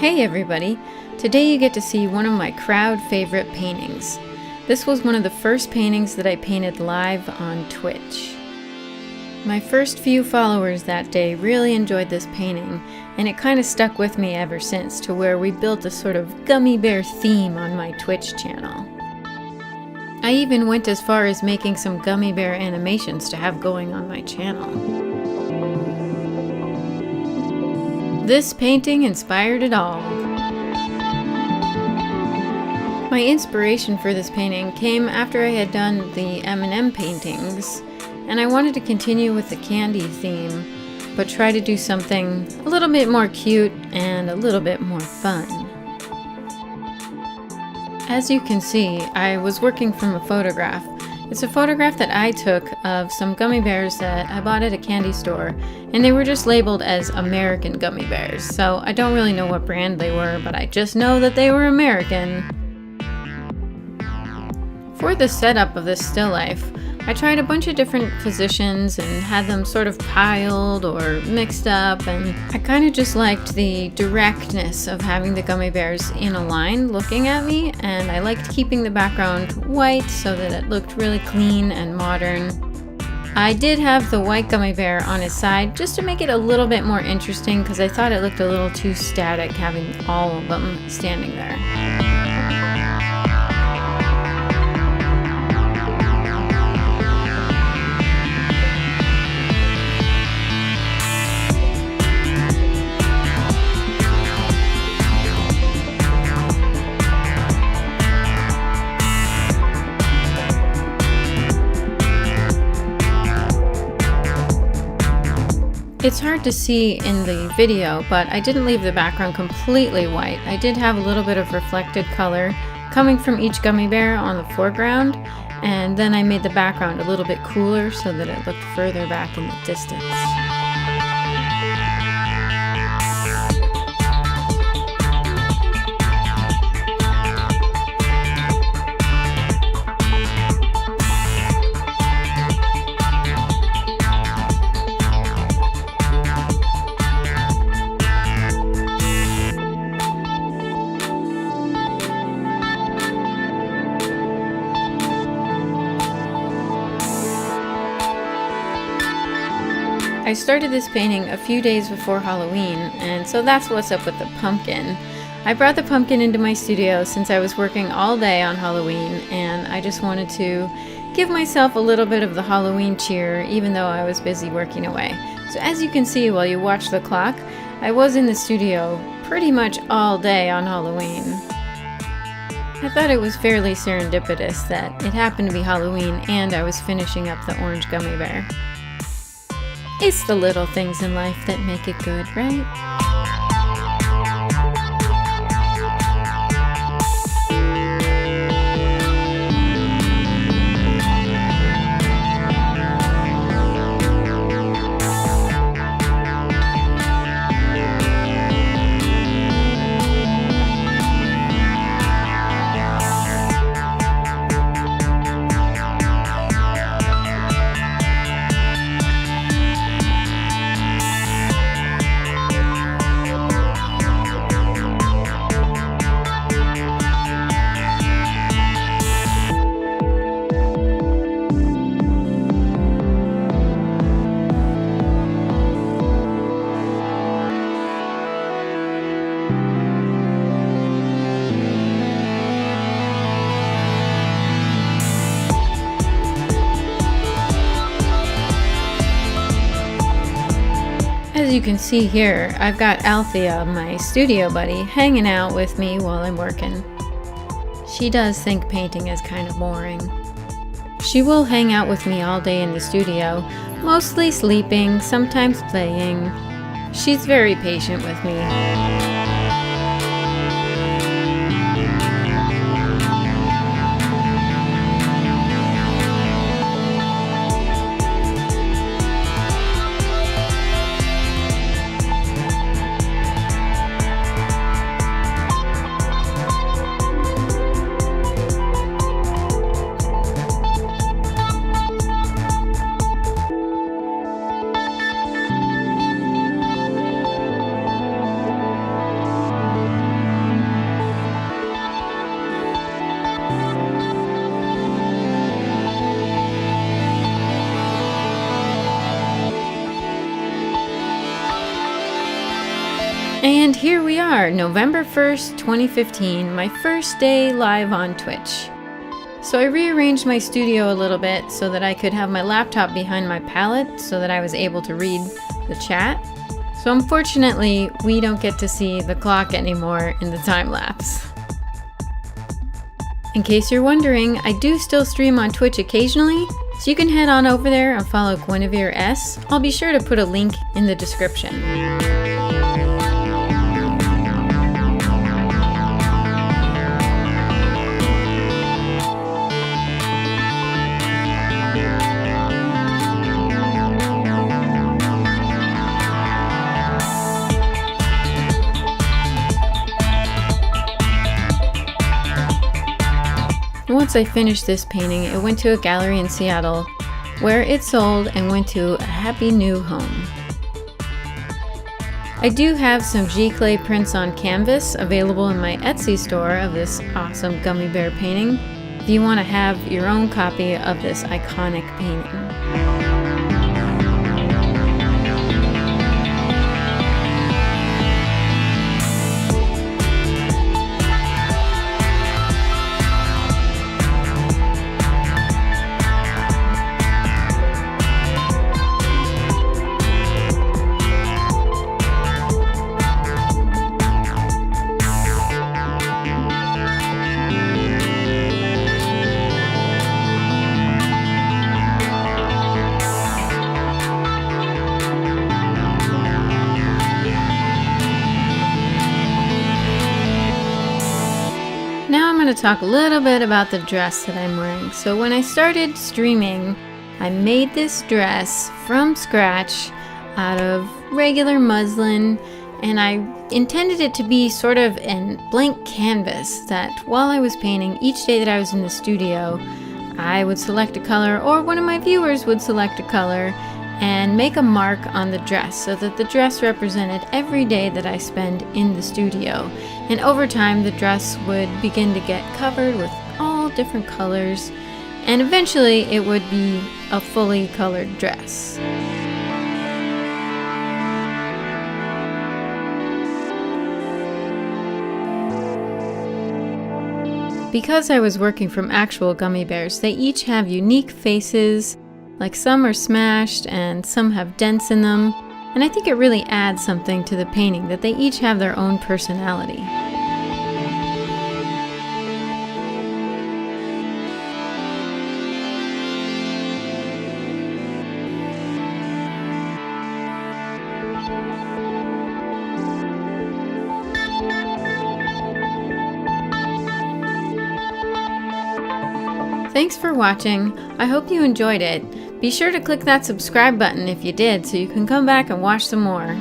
Hey everybody! Today you get to see one of my crowd favorite paintings. This was one of the first paintings that I painted live on Twitch. My first few followers that day really enjoyed this painting, and it kind of stuck with me ever since, to where we built a sort of gummy bear theme on my Twitch channel. I even went as far as making some gummy bear animations to have going on my channel. This painting inspired it all. My inspiration for this painting came after I had done the M&M paintings, and I wanted to continue with the candy theme, but try to do something a little bit more cute and a little bit more fun. As you can see, I was working from a photograph. It's a photograph that I took of some gummy bears that I bought at a candy store, and they were just labeled as American gummy bears, so I don't really know what brand they were, but I just know that they were American. For the setup of this still life, I tried a bunch of different positions and had them sort of piled or mixed up, and I kind of just liked the directness of having the gummy bears in a line looking at me, and I liked keeping the background white so that it looked really clean and modern. I did have the white gummy bear on his side just to make it a little bit more interesting, because I thought it looked a little too static having all of them standing there. It's hard to see in the video, but I didn't leave the background completely white. I did have a little bit of reflected color coming from each gummy bear on the foreground, and then I made the background a little bit cooler so that it looked further back in the distance. I started this painting a few days before Halloween, and so that's what's up with the pumpkin. I brought the pumpkin into my studio since I was working all day on Halloween, and I just wanted to give myself a little bit of the Halloween cheer even though I was busy working away. So as you can see while you watch the clock, I was in the studio pretty much all day on Halloween. I thought it was fairly serendipitous that it happened to be Halloween and I was finishing up the orange gummy bear. It's the little things in life that make it good, right? As you can see here, I've got Althea, my studio buddy, hanging out with me while I'm working. She does think painting is kind of boring. She will hang out with me all day in the studio, mostly sleeping, sometimes playing. She's very patient with me. here we are, November 1st, 2015, my first day live on Twitch. So I rearranged my studio a little bit so that I could have my laptop behind my palette so that I was able to read the chat. So unfortunately, we don't get to see the clock anymore in the time lapse. In case you're wondering, I do still stream on Twitch occasionally, so you can head on over there and follow Guenevere S. I'll be sure to put a link in the description. Once I finished this painting, it went to a gallery in Seattle, where it sold and went to a happy new home. I do have some G-clay prints on canvas available in my Etsy store of this awesome gummy bear painting, if you want to have your own copy of this iconic painting. Now I'm going to talk a little bit about the dress that I'm wearing. So when I started streaming, I made this dress from scratch out of regular muslin, and I intended it to be sort of a blank canvas that while I was painting, each day that I was in the studio, I would select a color, or one of my viewers would select a color, and make a mark on the dress so that the dress represented every day that I spend in the studio. And over time, the dress would begin to get covered with all different colors, and eventually it would be a fully colored dress. Because I was working from actual gummy bears, they each have unique faces. Like some are smashed and some have dents in them, and I think it really adds something to the painting that they each have their own personality. Thanks for watching. I hope you enjoyed it. Be sure to click that subscribe button if you did so you can come back and watch some more.